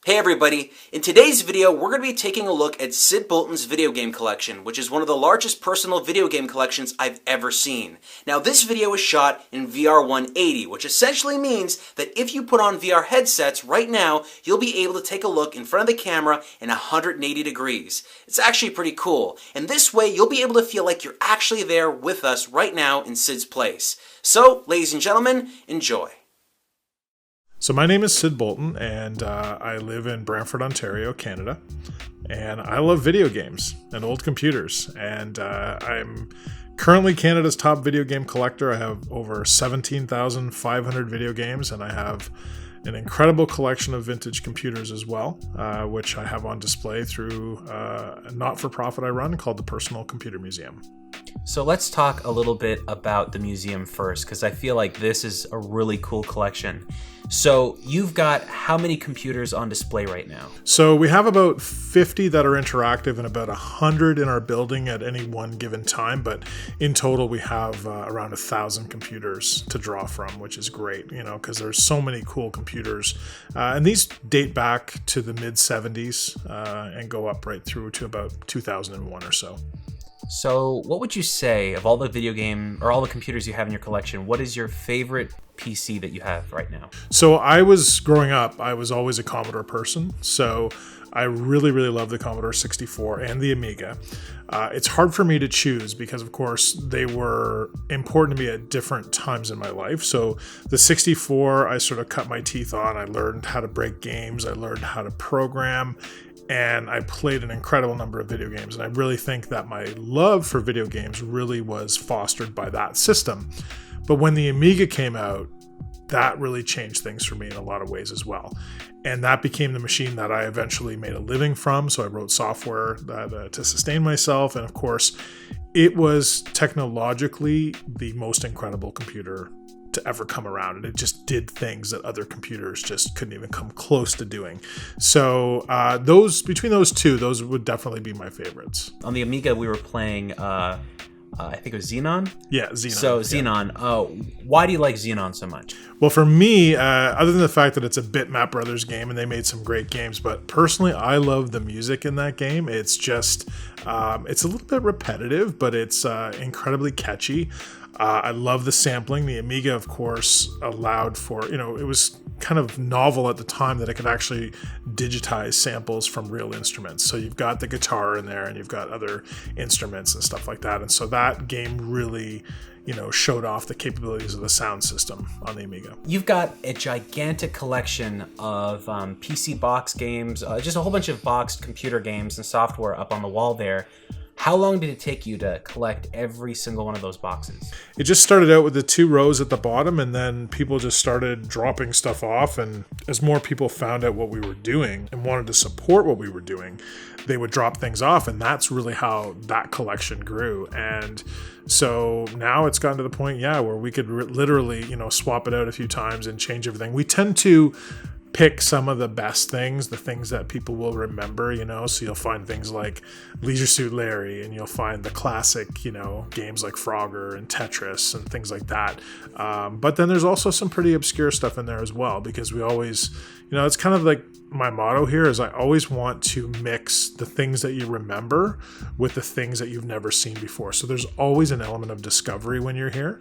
Hey everybody, in today's video we're going to be taking a look at Syd Bolton's video game collection, which is one of the largest personal video game collections I've ever seen. Now this video is shot in VR180, which essentially means that if you put on VR headsets right now, you'll be able to take a look in front of the camera in 180 degrees. It's actually pretty cool, and this way you'll be able to feel like you're actually there with us right now in Syd's place. So, ladies and gentlemen, enjoy. So my name is Syd Bolton, and I live in Brantford, Ontario, Canada. And I love video games and old computers. And I'm currently Canada's top video game collector. I have over 17,500 video games, and I have an incredible collection of vintage computers as well, which I have on display through a not-for-profit I run called the Personal Computer Museum. So let's talk a little bit about the museum first, because I feel like this is a really cool collection. So you've got how many computers on display right now? So we have about 50 that are interactive and about 100 in our building at any one given time. But in total, we have around 1,000 computers to draw from, which is great, because there's so many cool computers. And these date back to the mid 70s and go up right through to about 2001 or so. So what would you say of all the video game or all the computers you have in your collection, what is your favorite PC that you have right now? So I was growing up, I was always a Commodore person. So I really, really love the Commodore 64 and the Amiga. It's hard for me to choose because, of course, they were important to me at different times in my life. So the 64, I sort of cut my teeth on. I learned how to break games. I learned how to program. And I played an incredible number of video games. And I really think that my love for video games really was fostered by that system. But when the Amiga came out, that really changed things for me in a lot of ways as well. And that became the machine that I eventually made a living from. So I wrote software to sustain myself. And of course, it was technologically the most incredible computer to ever come around, and it just did things that other computers just couldn't even come close to doing. So between those two, those would definitely be my favorites. On the Amiga, we were playing, I think it was Xenon? Yeah, Xenon. So Xenon, why do you like Xenon so much? Well, for me, other than the fact that it's a Bitmap Brothers game and they made some great games, but personally, I love the music in that game. It's just, it's a little bit repetitive, but it's incredibly catchy. I love the sampling. The Amiga, of course, allowed for, it was kind of novel at the time that it could actually digitize samples from real instruments. So you've got the guitar in there and you've got other instruments and stuff like that. And so that game really, showed off the capabilities of the sound system on the Amiga. You've got a gigantic collection of PC box games, just a whole bunch of boxed computer games and software up on the wall there. How long did it take you to collect every single one of those boxes? It just started out with the 2 rows at the bottom, and then people just started dropping stuff off. And as more people found out what we were doing and wanted to support what we were doing, they would drop things off. And that's really how that collection grew. And so now it's gotten to the point, where we could literally, swap it out a few times and change everything. We tend to pick some of the best things, the things that people will remember, so you'll find things like Leisure Suit Larry, and you'll find the classic, games like Frogger and Tetris and things like that. But then there's also some pretty obscure stuff in there as well, because we always, it's kind of like my motto here is I always want to mix the things that you remember with the things that you've never seen before. So there's always an element of discovery when you're here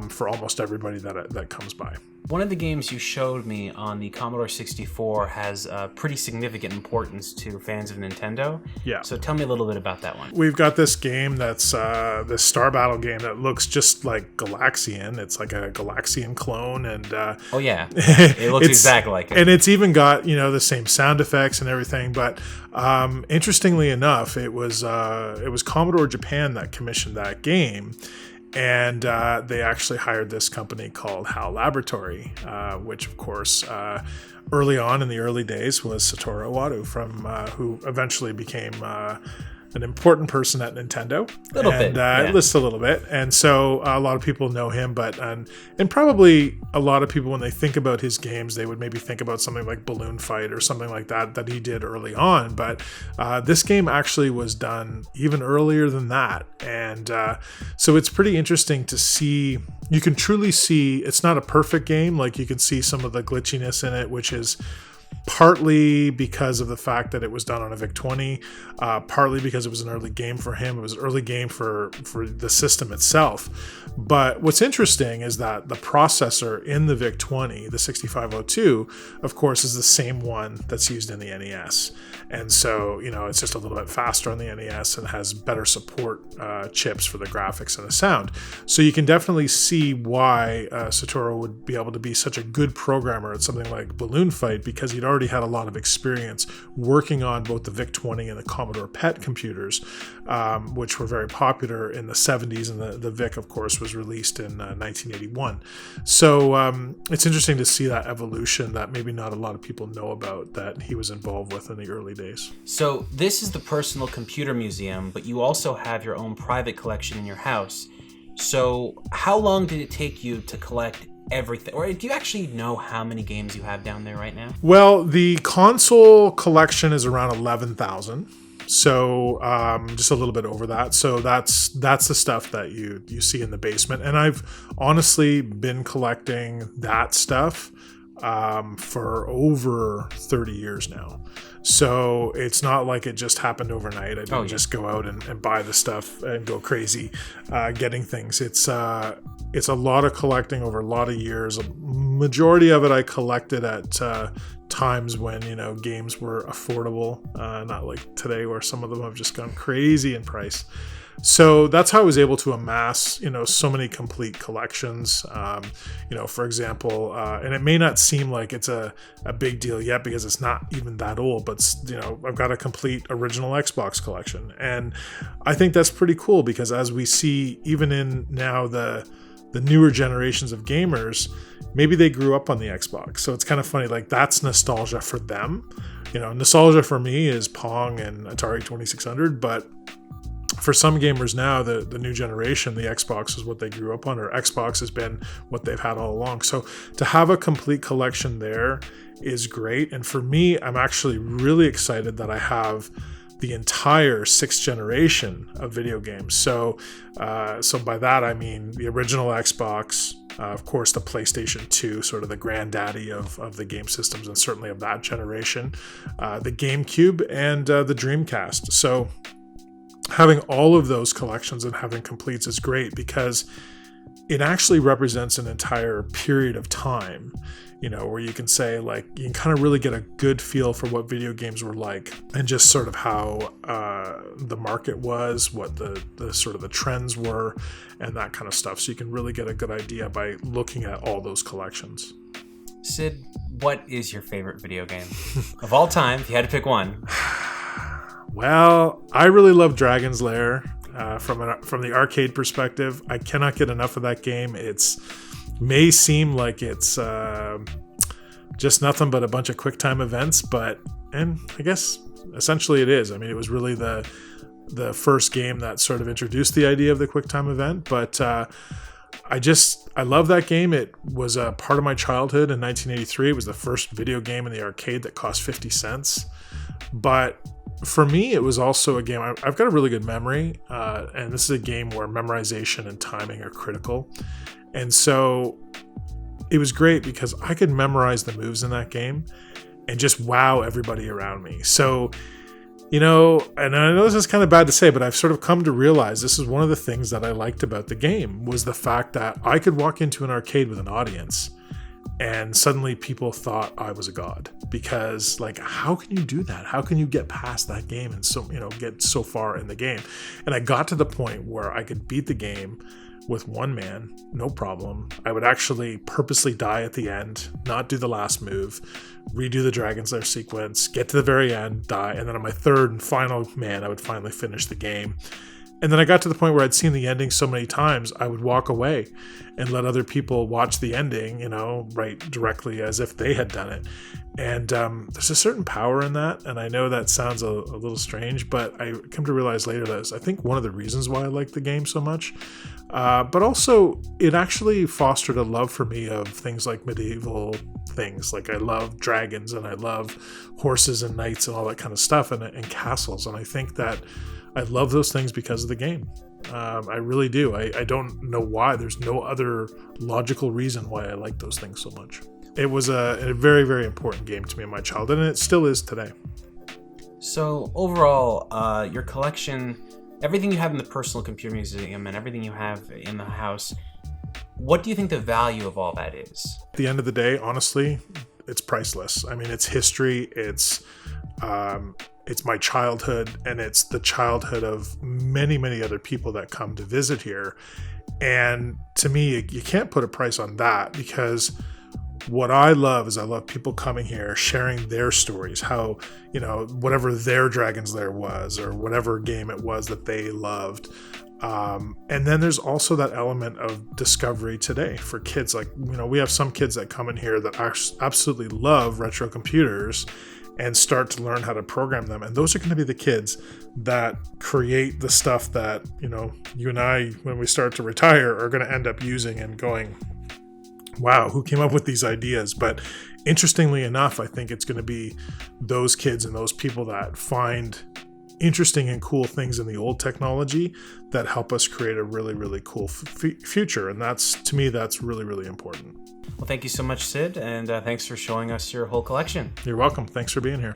for almost everybody that comes by. One of the games you showed me on the Commodore 64 has pretty significant importance to fans of Nintendo. Yeah. So tell me a little bit about that one. We've got this game that's this Star Battle game that looks just like Galaxian. It's like a Galaxian clone, and oh yeah, it looks exactly like it. And it's even got the same sound effects and everything. But interestingly enough, it was Commodore Japan that commissioned that game. And they actually hired this company called HAL Laboratory, which, of course, early on in the early days was Satoru Iwata, from who eventually became an important person at Nintendo. A little bit. Just a little bit. And so a lot of people know him, and probably a lot of people, when they think about his games, they would maybe think about something like Balloon Fight or something like that he did early on. But this game actually was done even earlier than that. And so it's pretty interesting to see. You can truly see, it's not a perfect game. Like, you can see some of the glitchiness in it, which is partly because of the fact that it was done on a VIC-20, partly because it was an early game for him. It was an early game for the system itself. But what's interesting is that the processor in the VIC-20, the 6502, of course, is the same one that's used in the NES. And so, it's just a little bit faster on the NES and has better support chips for the graphics and the sound. So you can definitely see why Satoru would be able to be such a good programmer at something like Balloon Fight, because he'd already had a lot of experience working on both the VIC-20 and the Commodore PET computers, which were very popular in the 70s, and the VIC, of course, was released in 1981. So it's interesting to see that evolution that maybe not a lot of people know about that he was involved with in the early days. So this is the personal computer museum, but you also have your own private collection in your house. So how long did it take you to collect everything? Or do you actually know how many games you have down there right now? Well, the console collection is around 11,000. So just a little bit over that. So that's the stuff that you see in the basement. And I've honestly been collecting that stuff for over 30 years now. So it's not like it just happened overnight. I didn't just go out and buy the stuff and go crazy getting things. It's a lot of collecting over a lot of years. A majority of it I collected at times when games were affordable, not like today where some of them have just gone crazy in price. So that's how I was able to amass, so many complete collections. For example, and it may not seem like it's a big deal yet because it's not even that old, but I've got a complete original Xbox collection, and I think that's pretty cool because as we see, even in now the newer generations of gamers, maybe they grew up on the Xbox. So it's kind of funny, like that's nostalgia for them. Nostalgia for me is Pong and Atari 2600, but for some gamers now, the new generation, the Xbox is what they grew up on, or Xbox has been what they've had all along. So to have a complete collection there is great. And for me, I'm actually really excited that I have the entire 6th generation of video games. So by that, I mean the original Xbox, of course, the PlayStation 2, sort of the granddaddy of the game systems, and certainly of that generation, the GameCube, and the Dreamcast. So having all of those collections and having completes is great because it actually represents an entire period of time, where you can say, like, you can kind of really get a good feel for what video games were like and just sort of how the market was, what the sort of the trends were, and that kind of stuff. So you can really get a good idea by looking at all those collections. Syd, what is your favorite video game of all time, if you had to pick one? Well, I really love Dragon's Lair from the arcade perspective. I cannot get enough of that game. May seem like it's just nothing but a bunch of QuickTime events, and I guess essentially it is. I mean, it was really the first game that sort of introduced the idea of the QuickTime event, but I love that game. It was a part of my childhood in 1983. It was the first video game in the arcade that cost 50 cents. But for me, it was also a game, I've got a really good memory, and this is a game where memorization and timing are critical. And so it was great because I could memorize the moves in that game and just wow everybody around me. So, and I know this is kind of bad to say, but I've sort of come to realize this is one of the things that I liked about the game, was the fact that I could walk into an arcade with an audience and suddenly people thought I was a god, because like, how can you do that? How can you get past that game and so, get so far in the game? And I got to the point where I could beat the game with one man, no problem. I would actually purposely die at the end, not do the last move, redo the Dragon's Lair sequence, get to the very end, die, and then on my third and final man, I would finally finish the game. And then I got to the point where I'd seen the ending so many times, I would walk away and let other people watch the ending, right directly as if they had done it. And there's a certain power in that. And I know that sounds a little strange, but I come to realize later that I think one of the reasons why I like the game so much. But also, it actually fostered a love for me of things like medieval things. Like I love dragons and I love horses and knights and all that kind of stuff, and castles. And I think that I love those things because of the game. I really do. I don't know why. There's no other logical reason why I like those things so much. it was a very, very important game to me in my childhood, and it still is today. So overall, your collection, everything you have in the personal computer museum and everything you have in the house, what do you think the value of all that is? At the end of the day, honestly, it's priceless. I mean, it's history, it's my childhood, and it's the childhood of many, many other people that come to visit here. And to me, you can't put a price on that, because what I love is I love people coming here, sharing their stories, how, whatever their Dragon's Lair was, or whatever game it was that they loved. And then there's also that element of discovery today for kids. Like, we have some kids that come in here that absolutely love retro computers and start to learn how to program them. And those are going to be the kids that create the stuff that, you and I, when we start to retire, are going to end up using and going, wow, who came up with these ideas? But interestingly enough, I think it's going to be those kids and those people that find interesting and cool things in the old technology that help us create a really, really cool future. And to me, that's really, really important. Well, thank you so much, Syd, and thanks for showing us your whole collection. You're welcome. Thanks for being here.